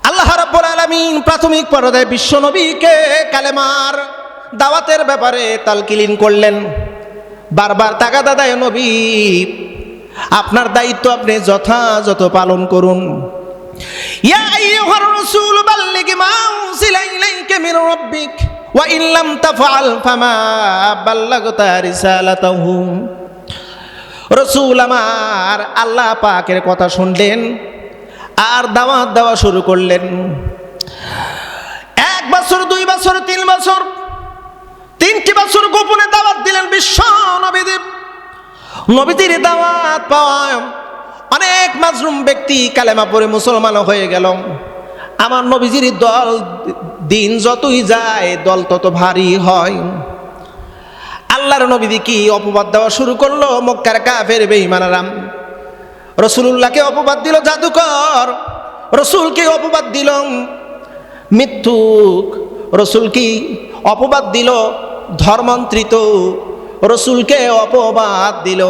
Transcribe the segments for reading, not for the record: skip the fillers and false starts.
আল্লাহ রাব্বুল আলামিন প্রাথমিক পর্যায়ে বিশ্ব নবীকে কালেমার দাওয়াতের ব্যাপারে তালকিন করলেন। বারবার তাগাদা দেয়, নবী আপনার দায়িত্ব আপনি যথাযথ পালন করুন। ইয়া আইয়ুহার রাসূল বাল্লিগ মা উনজিলা ইলাইকা মির রাব্বিক ওয়া ইন লাম তাফআল ফামা বাল্লাগতা রিসালাতাহু। রাসূল আমার আল্লাহ পাকের কথা শুনলেন আর দাওয়াত দেওয়া শুরু করলেন। 1 বছর 2 বছর 3 বছর 3টি বছর গোপনে দাওয়াত দিলেন বিশ্ব নবীদেব। নবীদের দাওয়াত পাওয়া অনেক মাজলুম ব্যক্তি কালেমা পড়ে মুসলমান হয়ে গেল। আমার নবীজির দল দিন যতই যায় দল তত ভারী হয়। আল্লাহর নবী কি অপবাদ দেওয়া শুরু করলো। মক্কার কাফের বেঈমানরা রাসূলুল্লাহকে অপবাদ দিল জাদুকর, রাসূলকে অপবাদ দিল মিথ্যুক, রাসূলকে অপবাদ দিল ধর্মান্তরিত, রাসূলকে অপবাদ দিল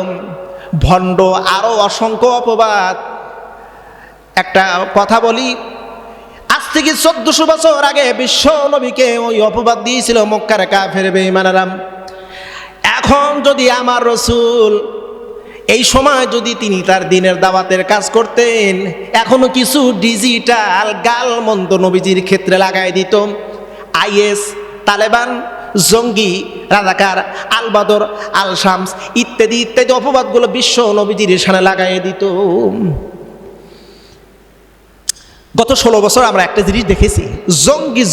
ভণ্ড, আরো অসংখ্য অপবাদ। একটা কথা বলি, আজ থেকে 1400 বছর আগে বিশ্ব নবীকে ওই অপবাদ দিয়েছিল মক্কার কাফের বেঈমানরা। এখন যদি আমার রাসূল এই সময় যদি তিনি তার দিনের দাওয়াতের কাজ করতেন, এখনো কিছু ডিজিটাল গালমন্দ নবীজির ক্ষেত্রে লাগাই দিত। আইএস, তালেবান, জঙ্গি, রাজাকার, আল বদর, আল শামস ইত্যাদি ইত্যাদি অপবাদগুলো বিশ্ব নবীজির সামনে লাগাই দিত। গত 16 বছর আমরা একটা জিনিস দেখেছি,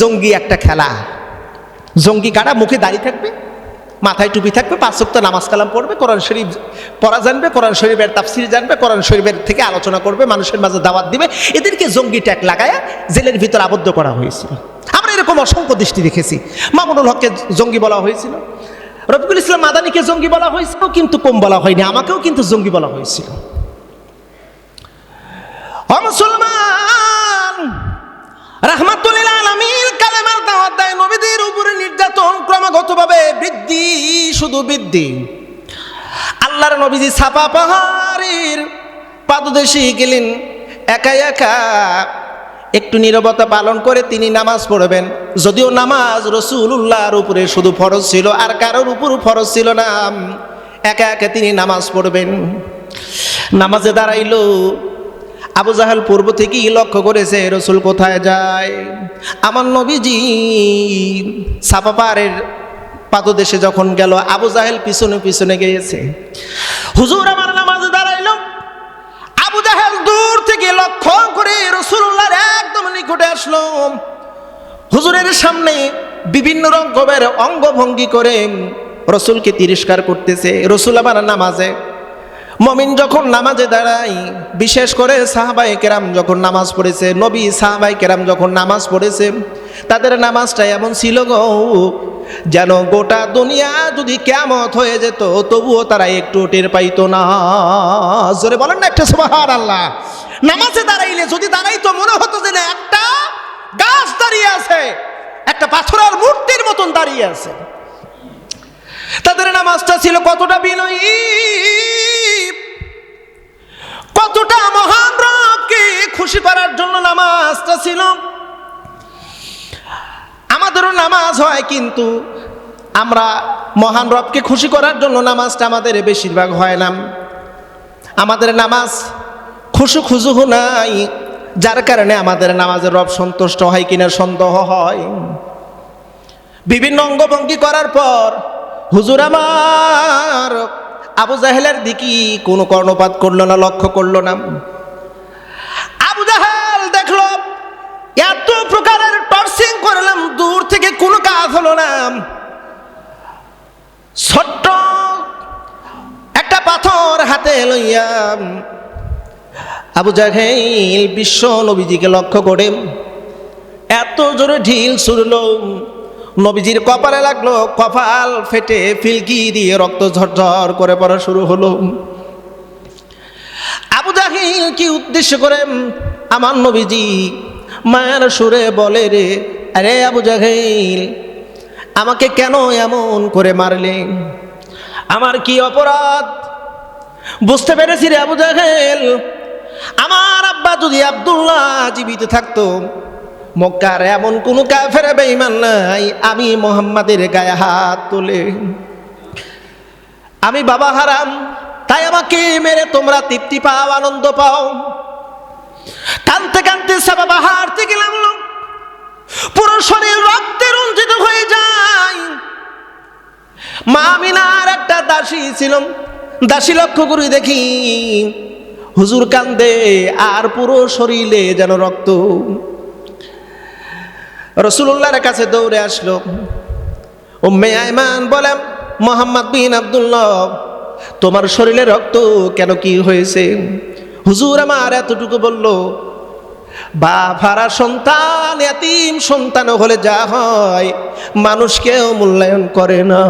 জঙ্গি একটা খেলা। জঙ্গি কারা? মুখে দাড়ি থাকবে, মাথায় টুপি থাকবে, 5 ওয়াক্ত নামাজ কালাম পড়বে, কোরআন শরীফ পড়া জানবে, কোরআন শরীফের তাফসির জানবে, কোরআন শরীফের থেকে আলোচনা করবে, মানুষের মাঝে দাওয়াত দিবে। এদেরকে জঙ্গি ট্যাগ লাগায়া জেলের ভিতর আবদ্ধ করা হয়েছিল। আমরা এরকম অসংখ্য দৃষ্টি দেখেছি। মামুনুল হককে জঙ্গি বলা হয়েছিল, রফিকুল ইসলাম মাদানীকে জঙ্গি বলা হয়েছিল, কিন্তু কম বলা হয়নি, আমাকেও কিন্তু জঙ্গি বলা হয়েছিল। মুসলমান রাহমাতুল লিল আলামিন কালেমার দাওয়াত দেয়, নবীদের উপরে নির্যাতন ক্রমাগতভাবে বৃদ্ধি, শুধু বৃদ্ধি। আল্লাহর নবীজি সাফা পাহাড়ের পাদদেশে গেলেন একা একা, একটু নীরবতা পালন করে তিনি নামাজ পড়বেন। যদিও নামাজ রাসূলুল্লাহর উপরে শুধু ফরজ ছিল, আর কারোর উপর ফরজ ছিল না। একা একা তিনি নামাজ পড়বেন। নামাজে দাঁড়াইল, আবু জাহেল পূর্ব থেকেই লক্ষ্য করেছে রাসূল কোথায় যায়। আমার নবীজি সাফা পাহাড়ের পাদদেশে যখন গেল, আবু জাহেল পিছনে পিছনে গিয়েছে। হুজুর আমার নামাজে দাঁড়াইল, আবু জাহেল দূর থেকে লক্ষ্য করে রাসূলুল্লাহর একদম নিকটে আসলো। হুজুরের সামনে বিভিন্ন রকমের অঙ্গভঙ্গি করে রাসূলকে তিরস্কার করতেছে। রাসূল আমার নামাজে, মুমিন যখন নামাজে দাঁড়ায়, বিশেষ করে সাহাবায়ে কেরাম যখন নামাজ পড়েছে, নবী সাহাবায়ে কেরাম যখন নামাজ পড়েছে, তাদের নামাজটা এমন ছিল গো, যেন গোটা দুনিয়া যদি কিয়ামত হয়ে যেত তবুও তারা একটু টের পাইতো না। জোরে বলেন না একটা সুবহানাল্লাহ। নামাজে দাঁড়াইলে যদি দাঁড়াইতো মনে হতো যে না একটা গাছ দাঁড়িয়ে আছে, একটা পাথরের মূর্তির মতন দাঁড়িয়ে আছে। তাদের নামাজটা ছিল কতটা বিনয়ী, কতটা মহান রবকে খুশি করার জন্য নামাজটা ছিল। আমাদেরও নামাজ হয়, কিন্তু আমরা মহান রবকে খুশি করার জন্য নামাজটা আমাদের বেশিরভাগ হয় না। আমাদের নামাজ খুশু নাই, যার কারণে আমাদের নামাজের রব সন্তুষ্ট হয় কিনা সন্দেহ হয়। বিভিন্ন অঙ্গভঙ্গি করার পর হুজুর আমার আবু জাহেলের দিকে কোনো কর্ণপাত করলো না, লক্ষ্য করলো না। আবু জাহেল দেখলো এত প্রকারের টর্চিং করলাম, দূর থেকে কোনো কাজ হলো না। ছোট্ট একটা পাথর হাতে লইয়া আবু জাহেল বিশ্ব নবীজিকে লক্ষ্য করে এত জোরে ঢিল ছুড়ল, নবীজির কপালে লাগলো, কপাল ফেটে ফিলকি দিয়ে রক্ত ঝরঝর করে পড়া শুরু হলো। আবু জাহেল কি উদ্দেশ্য করে আমার নবীজি মায়ের সুরে বলে, রে আরে আবু জাহেল, আমাকে কেন এমন করে মারলে? আমার কি অপরাধ? বুঝতে পেরেছি রে আবু জাহেল, আমার আব্বা যদি আব্দুল্লাহ জীবিত থাকতো মক্কার এমন কোন কাফের বেঈমান নাই আমি মুহাম্মাদের গায়ে হাত তোলে। আমি বাবা হারাম, তাই আমাকে মেরে তোমরা তৃপ্তি পাও, আনন্দ পাও। কানতে কানতে বাবা হারতে গেলাম, পুরো শরীর রক্তে রঞ্জিত হয়ে যায়। মা আমিনার একটা দাসী ছিল, দাসী লক্ষ্য করে দেখি হুজুর কান্দে আর পুরো শরীরে যেন রক্ত। রাসূলুল্লাহর কাছে দৌড়ে আসলো। উম্মে আয়মান বলে, মুহাম্মদ বিন আব্দুল্লাহ, তোমার শরীরে রক্ত কেন, কি হয়েছে? হুজুর আমার এতটুকু বলল, বাপ হারা সন্তান, এতিম সন্তান হলে যা হয় মানুষকেও মূল্যায়ন করে না।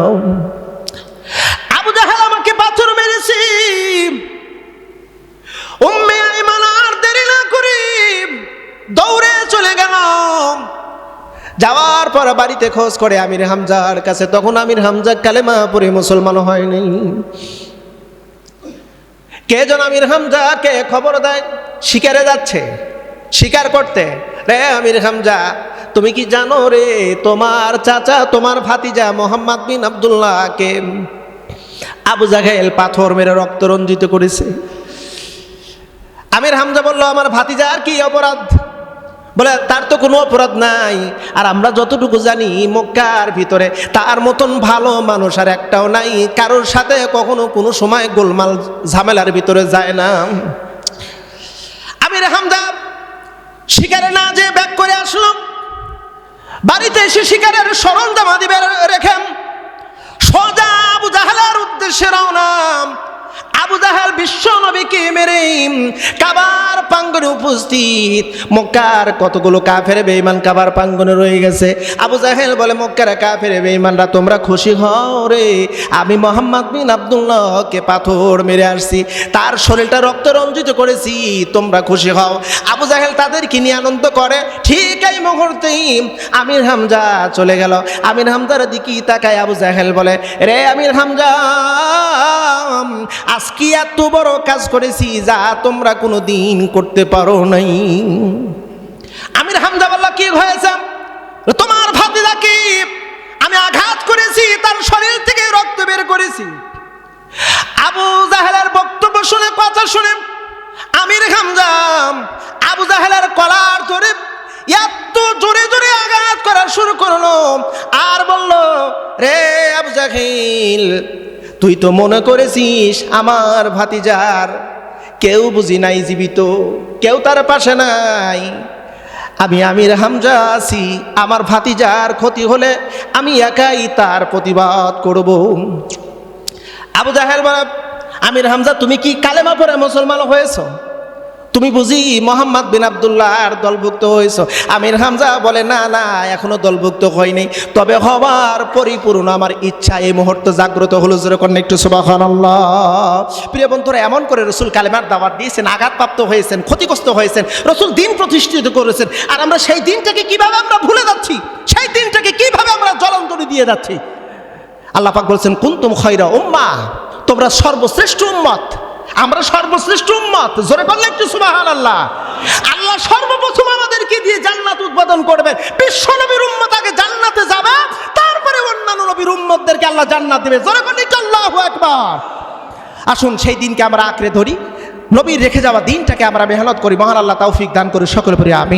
আবু জাহেল আমাকে পাথর মেরেছে। উম্মে আয়মান আর দেরি না করে দৌড়ে চলে গেল। যাওয়ার পর বাড়িতে খোঁজ করে আমির হামজার কাছে। তখন আমির হামজা কালেমা পড়ে মুসলমান হয়নি। কে যেন আমির হামজাকে খবর দেয়, শিকারে যাচ্ছে, শিকার করতে। রে আমির হামজা, তুমি কি জানো রে, তোমার চাচা, তোমার ভাতিজা মুহাম্মদ বিন আব্দুল্লাহকে আবু জাহেল পাথর মেরে রক্ত রঞ্জিত করেছে। আমির হামজা বলল, আমার ভাতিজার কি অপরাধ? বলে, তার তো কোনো অপরাধ নাই। আর আমরা যতটুকু জানি মক্কার ভিতরে তার মতন ভালো মানুষ আর একটাও নাই, কারোর সাথে কখনো কোনো সময় গোলমাল ঝামেলার ভিতরে যায় না। আমির হামজা শিকারে না যে ব্যাক করে আসলো। বাড়িতে এসে শিকারের সরঞ্জাম আদি রেখেন, সোজা আবু জাহেলের উদ্দেশ্যে রওনা। আবু জাহেল বিশ্ব নবীকে মেরে কাবার প্রাঙ্গণে উপস্থিত। মক্কার কতগুলো কাফের বেঈমান কাবার প্রাঙ্গণে রয়ে গেছে। আবু জাহেল বলে, মক্কার কাফের বেঈমানরা তোমরা খুশি হও রে, আমি মুহাম্মদ বিন আব্দুল্লাহকে পাথর মেরে আসছি, তার শরীরটা রক্ত রঞ্জিত করেছি, তোমরা খুশি হও। আবু জাহেল তাদেরকে নিয়ে আনন্দ করে। ঠিক এই মুহূর্তেই আমির হামজা চলে গেল। আমির হামজার দিকে তাকায় আবু জাহেল বলে, রে আমির হামজা, আজকে এত বড় কাজ করেছি যা তোমরা কোনো দিন করতে পারো নাই। আমির হামজা বলল, কি হয়েছে? তোমার ভাতিজাকে আমি আঘাত করেছি, তার শরীর থেকে রক্ত বের করেছি। আবু জাহেলের বক্তব্য শুনে, কথা শুনে আমির হামজা আবু জাহেলের কলার ধরে এত জোরে জোরে আঘাত করা শুরু করলো। আর বলল, রে আবু জাহেল, তুই তো মনে করেছিস আমার ভাতিজার কেউ বুঝি নাই জীবিত, কেউ তার পাশে নাই। আমি আমির হামজা আছি, আমার ভাতিজার ক্ষতি হলে আমি একাই তার প্রতিবাদ করব। আবু জাহেল বলে, আমির হামজা, তুমি কি কালেমা পড়ে মুসলমান হয়েছ? তুমি বুঝি মুহাম্মদ বিন আব্দুল্লাহর দলভুক্ত হয়েছ? আমির হামজা বলে, না না, এখনো দলভুক্ত হয়নি, তবে হবার পরিপূর্ণ আমার ইচ্ছা এই মুহূর্তে জাগ্রত হলো। যেরকম একটু সুবহানাল্লাহ। প্রিয় বন্ধুরা, এমন করে রসুল কালেমার দাওয়াত দিয়েছেন, আঘাতপ্রাপ্ত হয়েছেন, ক্ষতিগ্রস্ত হয়েছেন, রসুল দিন প্রতিষ্ঠিত করেছেন। আর আমরা সেই দিনটাকে কিভাবে আমরা ভুলে যাচ্ছি, সেই দিনটাকে কিভাবে আমরা জলাঞ্জলি দিয়ে যাচ্ছি। আল্লাহ পাক বলছেন, কুনতুম খায়রা উম্মাহ, তোমরা সর্বশ্রেষ্ঠ উম্মত। আমরা সর্বশ্রেষ্ঠ উম্মত, জোরে বললে একটু সুবহানাল্লাহ। আল্লাহ সর্বপ্রথম আমাদেরকে দিয়ে জান্নাত উদ্বোধন করবেন। বিশ্ব নবীর উম্মত আগে জান্নাতে যাবে, তারপরে অন্যান্য নবীর উম্মতদেরকে আল্লাহ জান্নাত দেবে। জোরে বললে একটু আল্লাহু আকবার। আসুন সেই দিনকে আমরা আঁকড়ে ধরি, নবীর রেখে যাওয়া দিনটাকে আমরা মেহনত করি। মহান আল্লাহ তৌফিক দান করে সকলে পড়ি আমিন।